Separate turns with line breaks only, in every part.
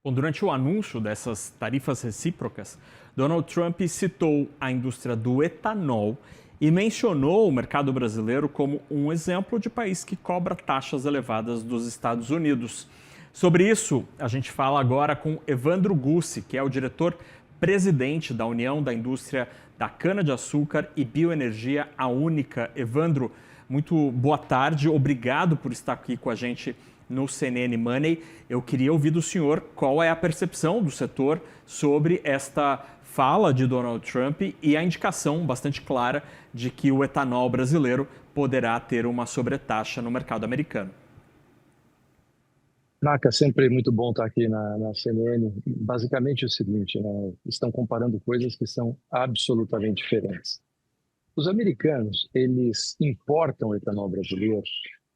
Bom, durante o anúncio dessas tarifas recíprocas, Donald Trump citou a indústria do etanol e mencionou o mercado brasileiro como um exemplo de país que cobra taxas elevadas dos Estados Unidos. Sobre isso, a gente fala agora com Evandro Gussi, que é o diretor-presidente da União da Indústria da Cana-de-Açúcar e Bioenergia, a Única. Evandro, muito boa tarde, obrigado por estar aqui com a gente no CNN Money. Eu queria ouvir do senhor qual é a percepção do setor sobre esta fala de Donald Trump e a indicação bastante clara de que o etanol brasileiro poderá ter uma sobretaxa no mercado americano.
Naka, sempre muito bom estar aqui na CNN. Basicamente é o seguinte, né? Estão comparando coisas que são absolutamente diferentes. Os americanos, eles importam o etanol brasileiro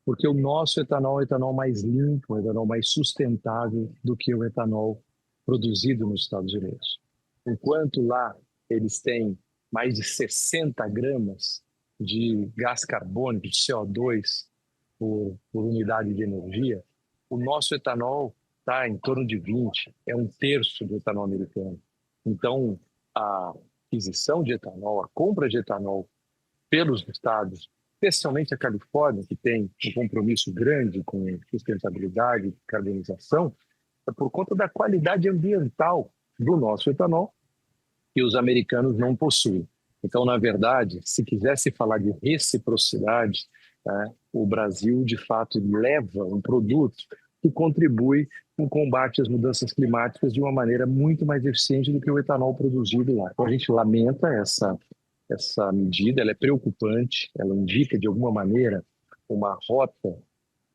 porque o nosso etanol é o etanol mais limpo, o etanol mais sustentável do que o etanol produzido nos Estados Unidos. Enquanto lá eles têm mais de 60 gramas de gás carbônico, de CO2 por unidade de energia, o nosso etanol está em torno de 20, é um terço do etanol americano. Então, a aquisição de etanol, a compra de etanol pelos estados, especialmente a Califórnia, que tem um compromisso grande com sustentabilidade e carbonização, é por conta da qualidade ambiental do nosso etanol, que os americanos não possuem. Então, na verdade, se quisesse falar de reciprocidade, o Brasil, de fato, leva um produto que contribui com o combate às mudanças climáticas de uma maneira muito mais eficiente do que o etanol produzido lá. Então, a gente lamenta essa medida, ela é preocupante, ela indica, de alguma maneira, uma rota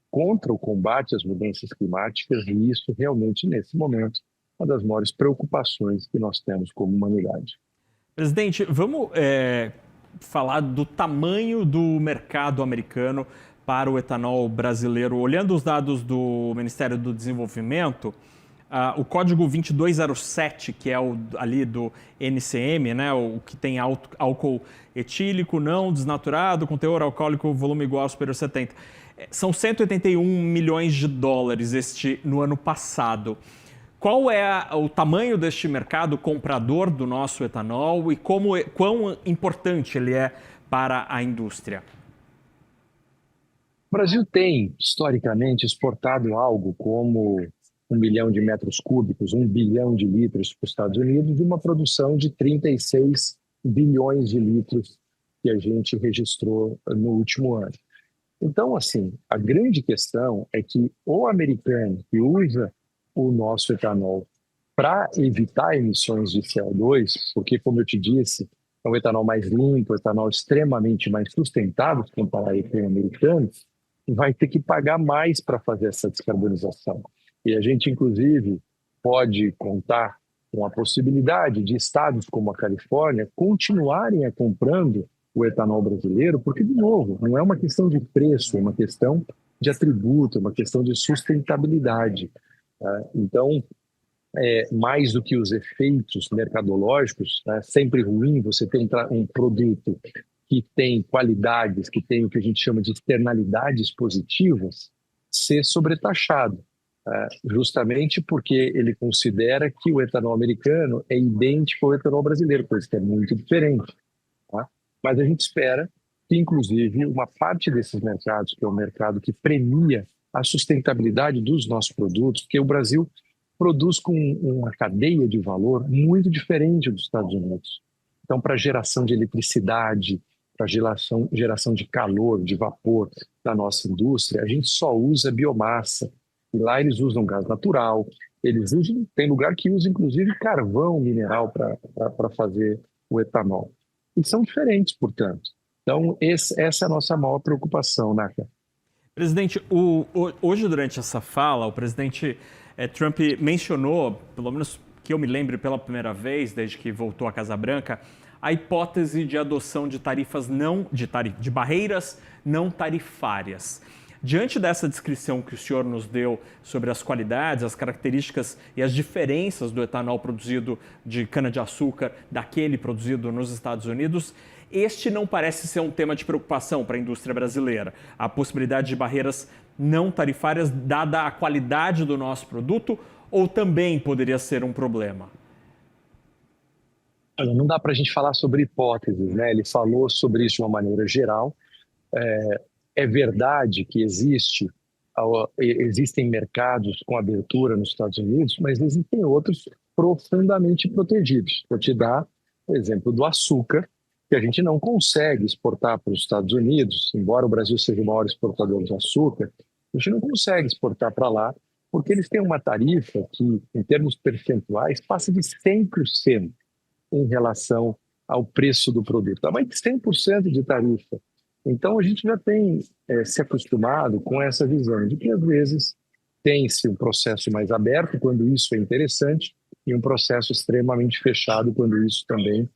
contra o combate às mudanças climáticas, e isso realmente, nesse momento, é uma das maiores preocupações que nós temos como humanidade.
Presidente, vamos falar do tamanho do mercado americano para o etanol brasileiro. Olhando os dados do Ministério do Desenvolvimento, o código 2207, que é o ali do NCM, né, o que tem álcool etílico não desnaturado, com teor alcoólico, volume igual ao superior a 70. São 181 milhões de dólares no ano passado. Qual é o tamanho deste mercado comprador do nosso etanol e quão importante ele é para a indústria?
O Brasil tem, historicamente, exportado algo como 1 milhão de metros cúbicos, 1 bilhão de litros para os Estados Unidos, e uma produção de 36 bilhões de litros que a gente registrou no último ano. Então, assim, a grande questão é que o americano que usa o nosso etanol para evitar emissões de CO2, porque, como eu te disse, é um etanol mais limpo, um etanol extremamente mais sustentável, comparado com o americano, vai ter que pagar mais para fazer essa descarbonização. E a gente, inclusive, pode contar com a possibilidade de estados como a Califórnia continuarem comprando o etanol brasileiro, porque, de novo, não é uma questão de preço, é uma questão de atributo, é uma questão de sustentabilidade. Então, mais do que os efeitos mercadológicos, é sempre ruim você ter um produto que tem qualidades, que tem o que a gente chama de externalidades positivas, ser sobretaxado. Justamente porque ele considera que o etanol americano é idêntico ao etanol brasileiro, coisa que é muito diferente. Tá? Mas a gente espera que, inclusive, uma parte desses mercados, que é o mercado que premia a sustentabilidade dos nossos produtos, porque o Brasil produz com uma cadeia de valor muito diferente dos Estados Unidos. Então, para geração de eletricidade, para geração de calor, de vapor da nossa indústria, a gente só usa biomassa. E lá eles usam gás natural, tem lugar que usa inclusive carvão mineral para fazer o etanol. E são diferentes, portanto. Então, essa é a nossa maior preocupação, Naka.
Presidente, hoje durante essa fala, o presidente Trump mencionou, pelo menos que eu me lembre pela primeira vez, desde que voltou à Casa Branca, a hipótese de adoção de de barreiras não tarifárias. Diante dessa descrição que o senhor nos deu sobre as qualidades, as características e as diferenças do etanol produzido de cana-de-açúcar daquele produzido nos Estados Unidos, este não parece ser um tema de preocupação para a indústria brasileira. A possibilidade de barreiras não tarifárias, dada a qualidade do nosso produto, ou também poderia ser um problema?
Olha, não dá para a gente falar sobre hipóteses, né? Ele falou sobre isso de uma maneira geral. É verdade que existem mercados com abertura nos Estados Unidos, mas existem outros profundamente protegidos. Vou te dar o exemplo do açúcar, que a gente não consegue exportar para os Estados Unidos, embora o Brasil seja o maior exportador de açúcar, a gente não consegue exportar para lá, porque eles têm uma tarifa que, em termos percentuais, passa de 100% em relação ao preço do produto. Dá mais de 100% de tarifa. Então, a gente já tem se acostumado com essa visão de que, às vezes, tem-se um processo mais aberto, quando isso é interessante, e um processo extremamente fechado, quando isso também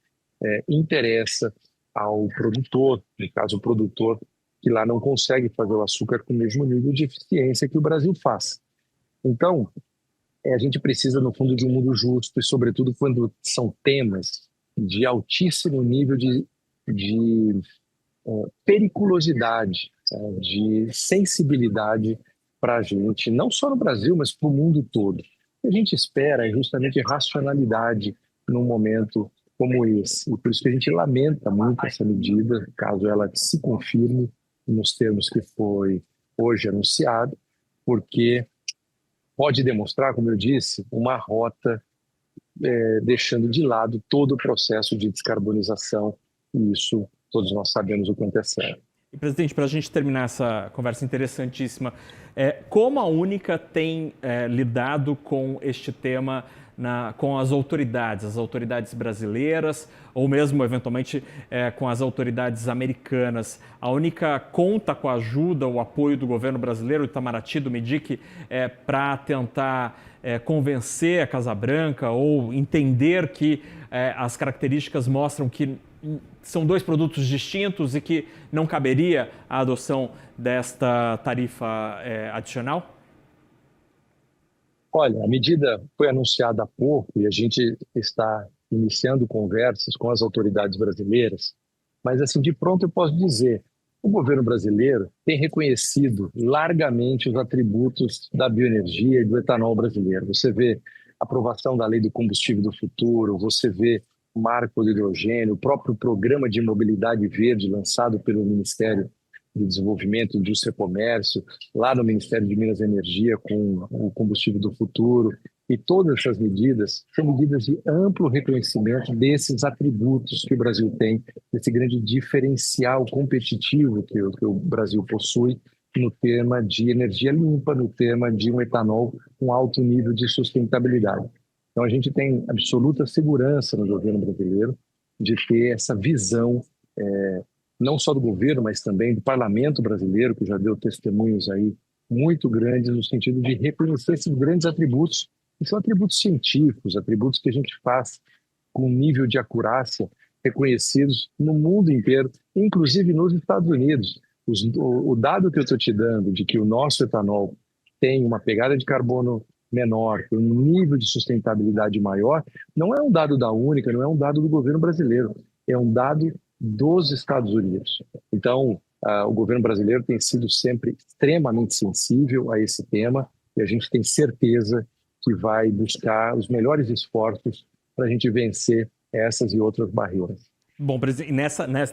interessa ao produtor, no caso, o produtor que lá não consegue fazer o açúcar com o mesmo nível de eficiência que o Brasil faz. Então, a gente precisa, no fundo, de um mundo justo, e, sobretudo, quando são temas de altíssimo nível de periculosidade, de sensibilidade para a gente, não só no Brasil, mas para o mundo todo. O que a gente espera é justamente racionalidade num momento como esse. E por isso que a gente lamenta muito essa medida, caso ela se confirme nos termos que foi hoje anunciado, porque pode demonstrar, como eu disse, uma rota deixando de lado todo o processo de descarbonização, e isso todos nós sabemos o quanto é sério.
E, presidente, para a gente terminar essa conversa interessantíssima, como a Única tem lidado com este tema com as autoridades brasileiras, ou mesmo, eventualmente, com as autoridades americanas? A Única conta com a ajuda, o apoio do governo brasileiro, do Itamaraty, do MEDIC, para tentar convencer a Casa Branca ou entender que as características mostram que são dois produtos distintos e que não caberia a adoção desta tarifa adicional?
Olha, a medida foi anunciada há pouco e a gente está iniciando conversas com as autoridades brasileiras, mas assim, de pronto eu posso dizer, o governo brasileiro tem reconhecido largamente os atributos da bioenergia e do etanol brasileiro. Você vê a aprovação da Lei do Combustível do Futuro, você vê o Marco do Hidrogênio, o próprio Programa de Mobilidade Verde lançado pelo Ministério do Desenvolvimento, Indústria e Comércio, lá no Ministério de Minas e Energia com o Combustível do Futuro. E todas essas medidas são medidas de amplo reconhecimento desses atributos que o Brasil tem, desse grande diferencial competitivo que o Brasil possui no tema de energia limpa, no tema de um etanol com alto nível de sustentabilidade. Então, a gente tem absoluta segurança no governo brasileiro de ter essa visão, não só do governo, mas também do parlamento brasileiro, que já deu testemunhos aí muito grandes no sentido de reconhecer esses grandes atributos, que são atributos científicos, atributos que a gente faz com um nível de acurácia reconhecidos no mundo inteiro, inclusive nos Estados Unidos. O dado que eu estou te dando de que o nosso etanol tem uma pegada de carbono menor, um nível de sustentabilidade maior, não é um dado da Única, não é um dado do governo brasileiro, é um dado dos Estados Unidos. Então, o governo brasileiro tem sido sempre extremamente sensível a esse tema e a gente tem certeza que vai buscar os melhores esforços para a gente vencer essas e outras barreiras.
Bom, presidente,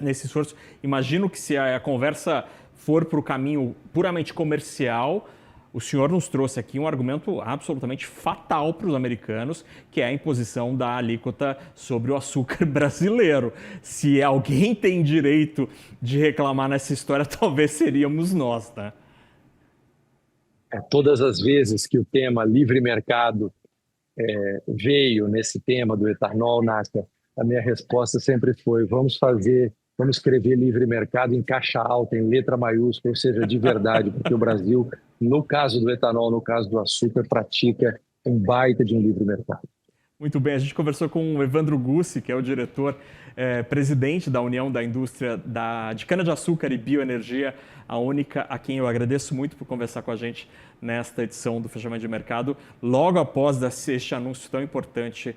nesse esforço, imagino que se a conversa for para o caminho puramente comercial, o senhor nos trouxe aqui um argumento absolutamente fatal para os americanos, que é a imposição da alíquota sobre o açúcar brasileiro. Se alguém tem direito de reclamar nessa história, talvez seríamos nós, tá?
Todas as vezes que o tema livre mercado veio nesse tema do etanol, Nácia, a minha resposta sempre foi: vamos escrever livre mercado em caixa alta, em letra maiúscula, ou seja, de verdade, porque o Brasil, no caso do etanol, no caso do açúcar, pratica um baita de um livre mercado.
Muito bem, a gente conversou com o Evandro Gussi, que é o presidente da União da Indústria de Cana-de-Açúcar e Bioenergia, a Única, a quem eu agradeço muito por conversar com a gente nesta edição do Fechamento de Mercado, logo após este anúncio tão importante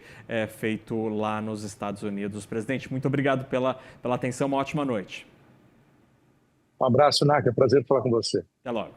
feito lá nos Estados Unidos. Presidente, muito obrigado pela atenção, uma ótima noite.
Um abraço, Naka, prazer falar com você.
Até logo.